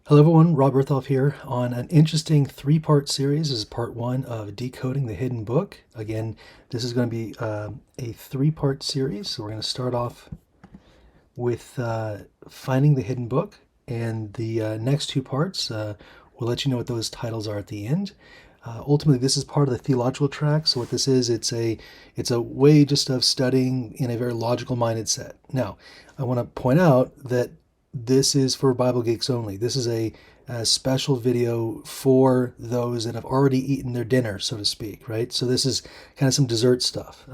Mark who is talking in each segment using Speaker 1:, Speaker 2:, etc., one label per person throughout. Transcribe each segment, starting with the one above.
Speaker 1: Hello everyone, Rob Bertholf here on an interesting three-part series. This is part one of Decoding the Hidden Book. Again, this is going to be a three-part series. So we're going to start off with finding the hidden book, and the next two parts, we'll let you know what those titles are at the end. Ultimately, this is part of the theological track. So what this is, it's a way just of studying in a very logical minded set. Now, I want to point out that this is for Bible geeks only. This is a special video for those that have already eaten their dinner, so to speak, right? So this is kind of some dessert stuff.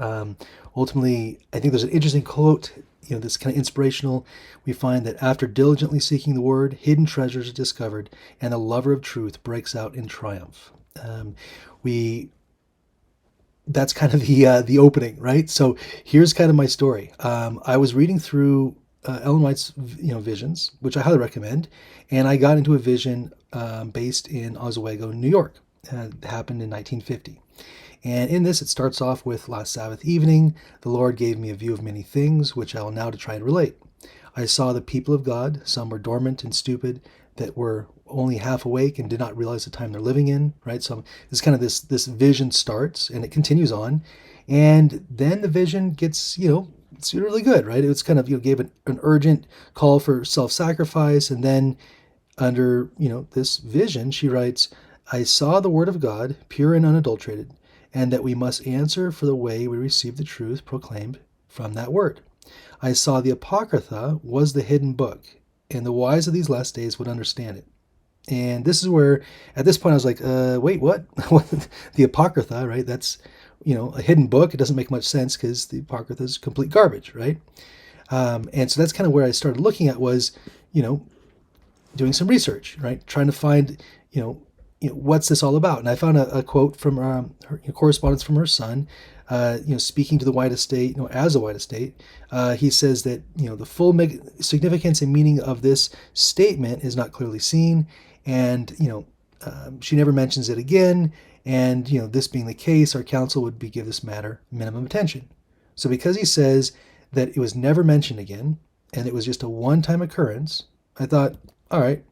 Speaker 1: Ultimately, I think there's an interesting quote, this kind of inspirational. We find that after diligently seeking the word, hidden treasures are discovered, and the lover of truth breaks out in triumph. We That's kind of the opening, right? So here's kind of my story. I was reading through Ellen White's visions, which I highly recommend, and I got into a vision based in Oswego, New York. It happened in 1950. And in this, it starts off with last Sabbath evening, the Lord gave me a view of many things, which I will now to try and relate. I saw the people of God. Some were dormant and stupid, that were only half awake and did not realize the time they're living in, right? So this kind of this vision starts and it continues on. And then the vision gets, it's really good, right? It's kind of, gave an urgent call for self-sacrifice. And then under, this vision, she writes, I saw the word of God, pure and unadulterated, and that we must answer for the way we receive the truth proclaimed from that word. I saw the apocrypha was the hidden book, and the wise of these last days would understand it. And this is where, at this point, I was like, wait, what? The apocrypha, right? That's, a hidden book. It doesn't make much sense because the apocrypha is complete garbage, right? And so that's kind of where I started looking at was, doing some research, right? Trying to find, what's this all about? And I found a quote from her correspondence from her son, speaking to the White Estate, as a White Estate. He says that, the full significance and meaning of this statement is not clearly seen. And, she never mentions it again. And, this being the case, our counsel would be give this matter minimum attention. So because he says that it was never mentioned again, and it was just a one-time occurrence, I thought, all right,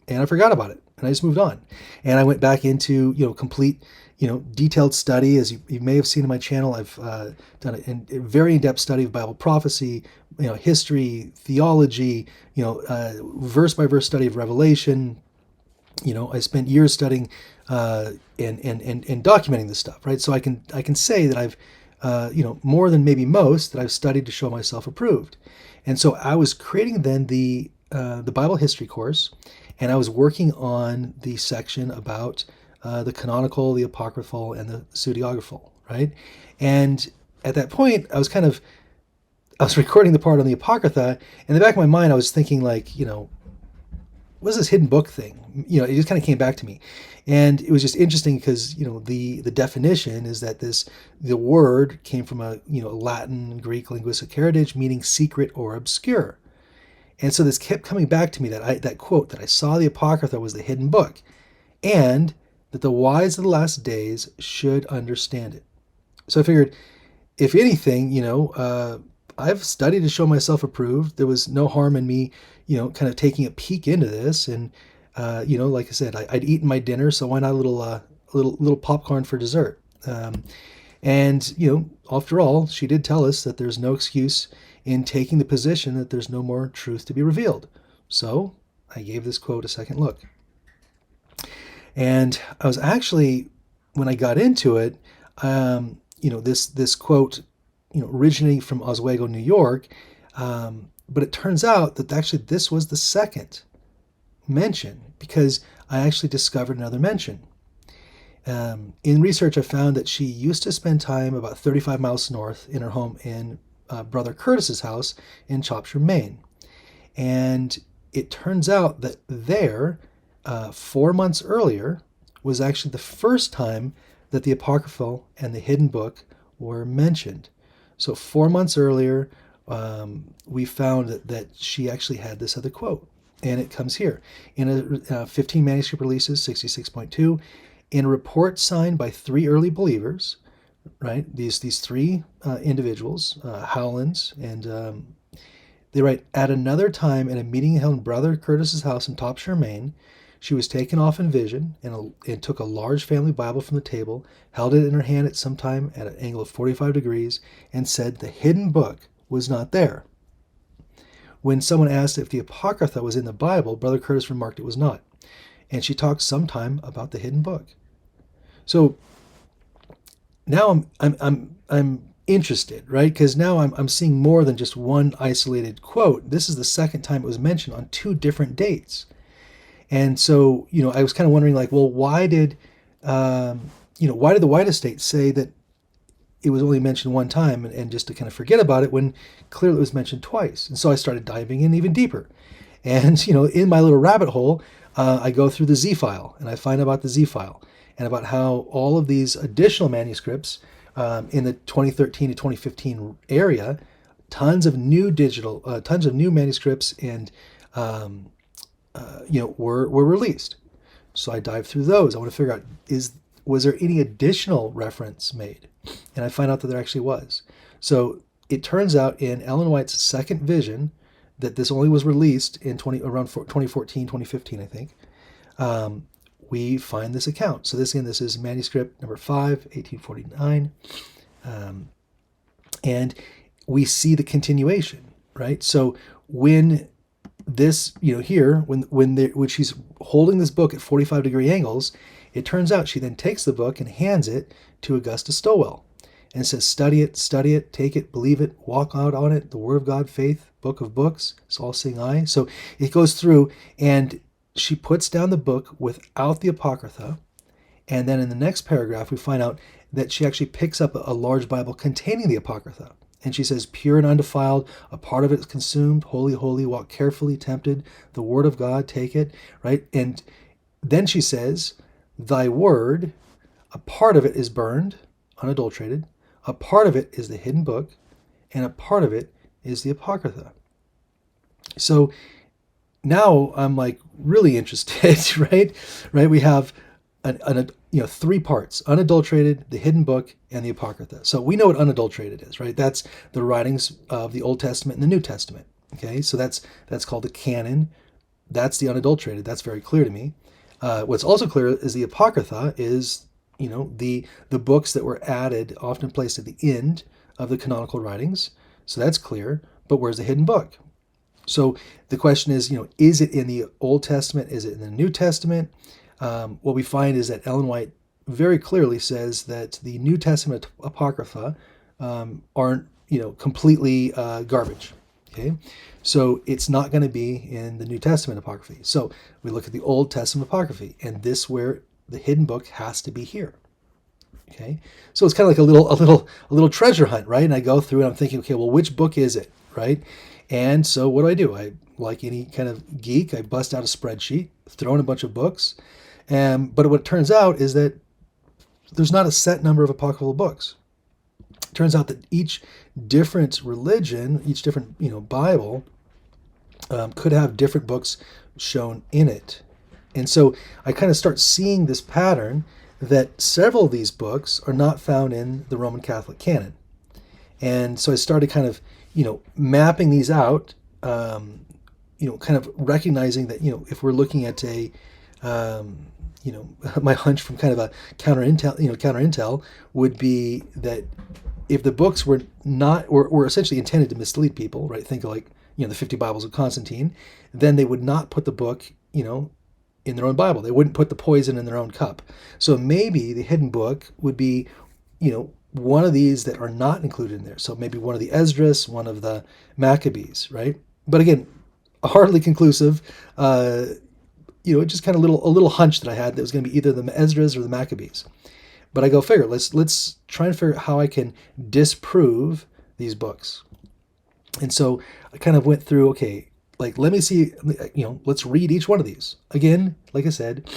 Speaker 1: and I forgot about it. And I just moved on. And I went back into, complete, detailed study. As you may have seen in my channel, I've done a very in-depth study of Bible prophecy, history, theology, verse by verse study of Revelation. I spent years studying and documenting this stuff, right? So I can say that I've, more than maybe most, that I've studied to show myself approved. And so I was creating then the Bible history course, and I was working on the section about the canonical, the apocryphal, and the pseudeographical, right? And at that point, I was recording the part on the apocrypha. In the back of my mind, I was thinking like, what's this hidden book thing? It just kind of came back to me. And it was just interesting because, the definition is that the word came from a, Latin, Greek linguistic heritage, meaning secret or obscure. And so this kept coming back to me, that quote, that I saw the apocrypha was the hidden book, and that the wise of the last days should understand it. So I figured, if anything, I've studied to show myself approved. There was no harm in me, kind of taking a peek into this. And, like I said, I'd eaten my dinner, so why not a little popcorn for dessert? And, after all, she did tell us that there's no excuse in taking the position that there's no more truth to be revealed. So I gave this quote a second look. And I was actually, when I got into it, this quote, originating from Oswego, New York, but it turns out that actually this was the second mention, because I actually discovered another mention. In research, I found that she used to spend time about 35 miles north in her home in Brother Curtis's house in Shropshire, Maine. And it turns out that there, 4 months earlier, was actually the first time that the apocryphal and the hidden book were mentioned. So 4 months earlier, we found that she actually had this other quote. And it comes here in a 15 manuscript releases, 66.2, in a report signed by 3 early believers, right? These 3 individuals, Howlands, and They write, at another time in a meeting held in Brother Curtis's house in Topshire, Maine, she was taken off in vision and took a large family Bible from the table, held it in her hand at some time at an angle of 45 degrees, and said the hidden book was not there. When someone asked if the apocrypha was in the Bible, Brother Curtis remarked it was not. And she talked sometime about the hidden book. So now I'm interested, right? Because now I'm seeing more than just one isolated quote. This is the second time it was mentioned on two different dates. And so, I was kind of wondering, like, well, why did the White Estate say that it was only mentioned one time and just to kind of forget about it when clearly it was mentioned twice? And so I started diving in even deeper. And, in my little rabbit hole, I go through the Z file and I find about the Z file and about how all of these additional manuscripts in the 2013 to 2015 area, tons of new manuscripts and were released. So I dive through those. I want to figure out, was there any additional reference made? And I find out that there actually was. So it turns out in Ellen White's second vision that this only was released in around 2014, 2015, I think. We find this account. So this is manuscript number 5, 1849. And we see the continuation, right? So when this, here, when she's holding this book at 45-degree angles, it turns out she then takes the book and hands it to Augustus Stowell and says, study it, take it, believe it, walk out on it, the Word of God, faith, book of books, it's all-seeing eye. So it goes through, and she puts down the book without the apocrypha, and then in the next paragraph we find out that she actually picks up a large Bible containing the apocrypha. And she says, pure and undefiled, a part of it is consumed, holy, holy, walk carefully, tempted, the Word of God, take it, right? And then she says, thy word, a part of it is burned, unadulterated, a part of it is the hidden book, and a part of it is the apocrypha. So now I'm like really interested, right? We have three parts: unadulterated, the hidden book, and the apocrypha. So we know what unadulterated is, right? That's the writings of the Old Testament and the New Testament. Okay, so that's called the canon. That's the unadulterated. That's very clear to me. What's also clear is the apocrypha is the books that were added, often placed at the end of the canonical writings. So that's clear. But where's the hidden book? So the question is, is it in the Old Testament? Is it in the New Testament? What we find is that Ellen White very clearly says that the New Testament apocrypha aren't, completely garbage. Okay, so it's not going to be in the New Testament apocryphy. So we look at the Old Testament apocryphy, and this where the hidden book has to be here. Okay, so it's kind of like a little treasure hunt, right? And I go through and I'm thinking, okay, well, which book is it, right? And so what do? I, like any kind of geek, I bust out a spreadsheet, throw in a bunch of books. But what it turns out is that there's not a set number of apocryphal books. It turns out that each different religion, each different Bible, could have different books shown in it. And so I kind of start seeing this pattern that several of these books are not found in the Roman Catholic canon. And so I started kind of mapping these out, kind of recognizing that, if we're looking at a, my hunch from kind of a counter intel would be that if the books were essentially intended to mislead people, right? Think of like, the 50 Bibles of Constantine, then they would not put the book, in their own Bible. They wouldn't put the poison in their own cup. So maybe the hidden book would be, one of these that are not included in there. So maybe one of the Esdras, one of the Maccabees, right? But again, hardly conclusive. Just kind of a little hunch that I had that was going to be either the Esdras or the Maccabees. But I go figure. Let's try and figure out how I can disprove these books. And so I kind of went through. Okay, like let me see. Let's read each one of these again. Like I said,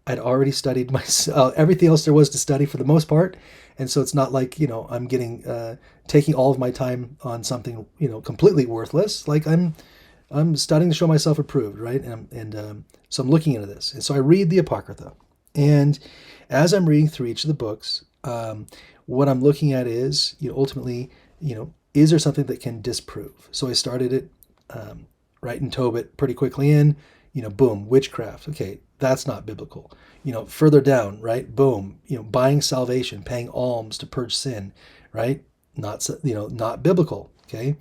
Speaker 1: I'd already studied everything else there was to study for the most part. And so it's not like, I'm taking all of my time on something, completely worthless. Like I'm studying to show myself approved, right? And so I'm looking into this. And so I read the Apocrypha. And as I'm reading through each of the books, what I'm looking at is, ultimately, is there something that can disprove? So I started it right? And Tobit pretty quickly in, boom, witchcraft. Okay, that's not biblical. Further down, right? Boom, buying salvation, paying alms to purge sin, right? Not biblical. Okay,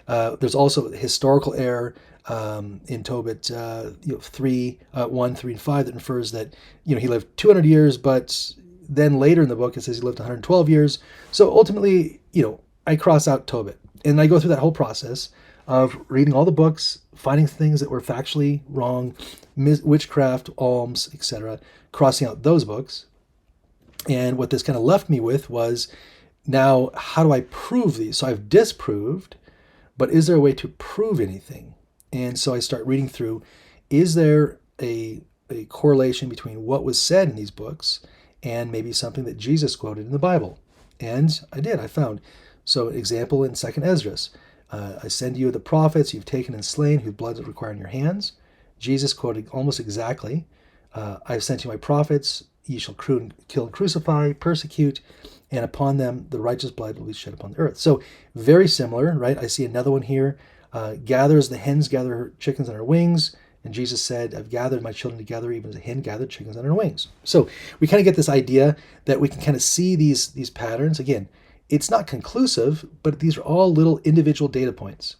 Speaker 1: there's also historical error in Tobit 3, 1, 3, and 5 that infers that he lived 200 years, but then later in the book it says he lived 112 years. So ultimately, I cross out Tobit, and I go through that whole process of reading all the books, finding things that were factually wrong, witchcraft, alms, etc., crossing out those books. And what this kind of left me with was, now how do I prove these? So I've disproved, but is there a way to prove anything? And so I start reading through, is there a correlation between what was said in these books and maybe something that Jesus quoted in the Bible? And I did, I found. So an example in 2nd Esdras, I send you the prophets you've taken and slain, whose blood is required in your hands. Jesus quoted almost exactly, I've sent you my prophets, ye shall kill and crucify, persecute, and upon them the righteous blood will be shed upon the earth. So very similar, right? I see another one here. The hens gather her chickens on her wings. And Jesus said, I've gathered my children together, even as a hen gathered chickens on her wings. So we kind of get this idea that we can kind of see these patterns. Again, it's not conclusive, but these are all little individual data points.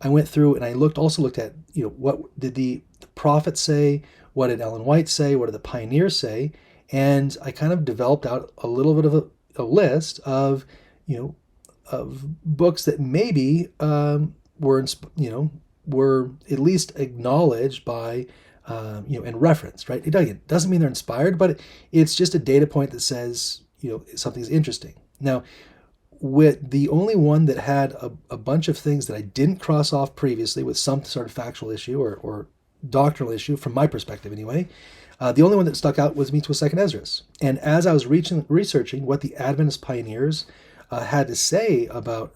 Speaker 1: I went through and I also looked at, what did the prophets say? What did Ellen White say? What did the pioneers say? And I kind of developed out a little bit of a list of, of books that maybe were at least acknowledged by, and referenced, right? It doesn't mean they're inspired, but it's just a data point that says, something's interesting. Now, with the only one that had a bunch of things that I didn't cross off previously with some sort of factual issue or doctrinal issue, from my perspective anyway, the only one that stuck out was 2nd Esdras. And as I was researching what the Adventist pioneers had to say about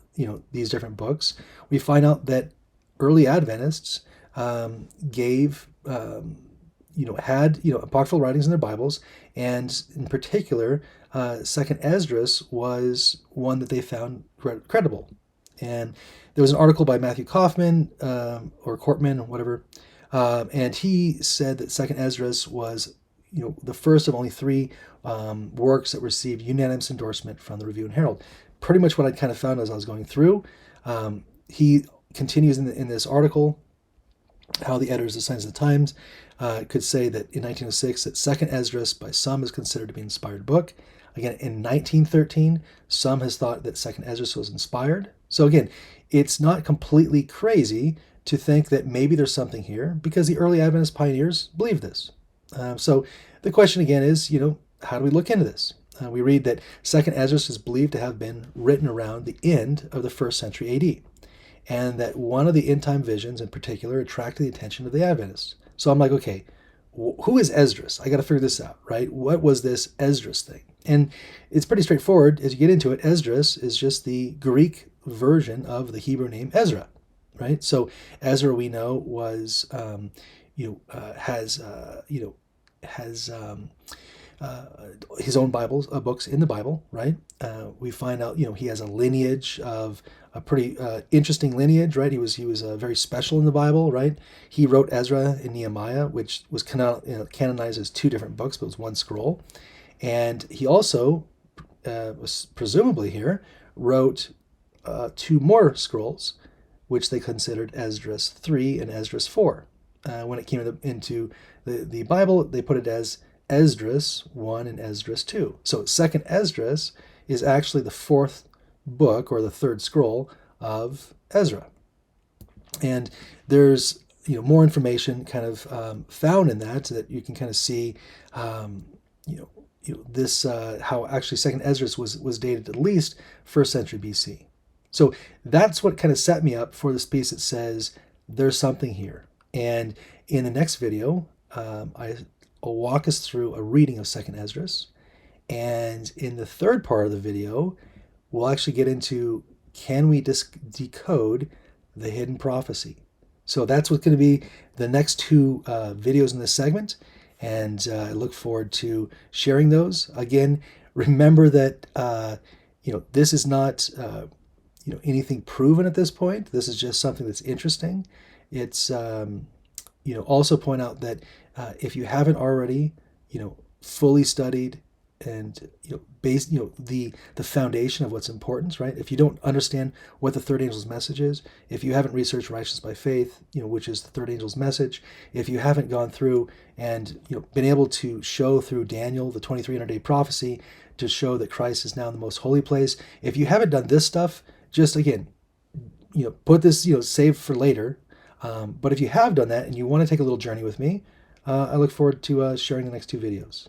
Speaker 1: these different books, we find out that early Adventists gave had apocryphal writings in their Bibles, and in particular, 2nd Esdras was one that they found credible. And there was an article by Matthew Kaufman or Cortman, whatever, and he said that 2nd Esdras was the first of only 3 works that received unanimous endorsement from the Review and Herald. Pretty much what I kind of found as I was going through. He continues in this article how the editors of Signs of the Times could say that in 1906 that 2nd Esdras by some is considered to be an inspired book. Again, in 1913, some has thought that 2nd Esdras was inspired. So again, it's not completely crazy to think that maybe there's something here, because the early Adventist pioneers believed this. So the question again is, how do we look into this? We read that 2nd Esdras is believed to have been written around the end of the 1st century AD, and that one of the end-time visions in particular attracted the attention of the Adventists. So I'm like, okay, who is Esdras? I got to figure this out, right? What was this Esdras thing? And it's pretty straightforward. As you get into it, Esdras is just the Greek version of the Hebrew name Ezra, right? So Ezra, we know, was has his own books in the Bible, right? We find out, he has a lineage of a pretty interesting lineage, right? He was very special in the Bible, right? He wrote Ezra and Nehemiah, which was canonized as 2 different books, but it was one scroll. And he also was presumably here wrote 2 more scrolls, which they considered Esdras 3 and Esdras 4. When it came into the Bible, they put it as Esdras 1 and Esdras 2. So 2nd Esdras is actually the 4th book or the 3rd scroll of Ezra. And there's more information kind of found in that you can kind of see this how actually 2nd Esdras was dated at least 1st century BC. So that's what kind of set me up for this piece that says there's something here. And in the next video, I'll walk us through a reading of 2nd Esdras. And in the 3rd part of the video, we'll actually get into, can we decode the hidden prophecy? So that's what's going to be the next 2 videos in this segment. And I look forward to sharing those. Again, remember that, this is not, anything proven at this point. This is just something that's interesting. It's also point out that if you haven't already fully studied and based the foundation of what's important, right? If you don't understand what the third angel's message is, if you haven't researched righteousness by faith, which is the third angel's message, if you haven't gone through and been able to show through Daniel the 2300-day prophecy to show that Christ is now in the most holy place, if you haven't done this stuff, just again put this save for later. But if you have done that and you want to take a little journey with me, I look forward to sharing the next two videos.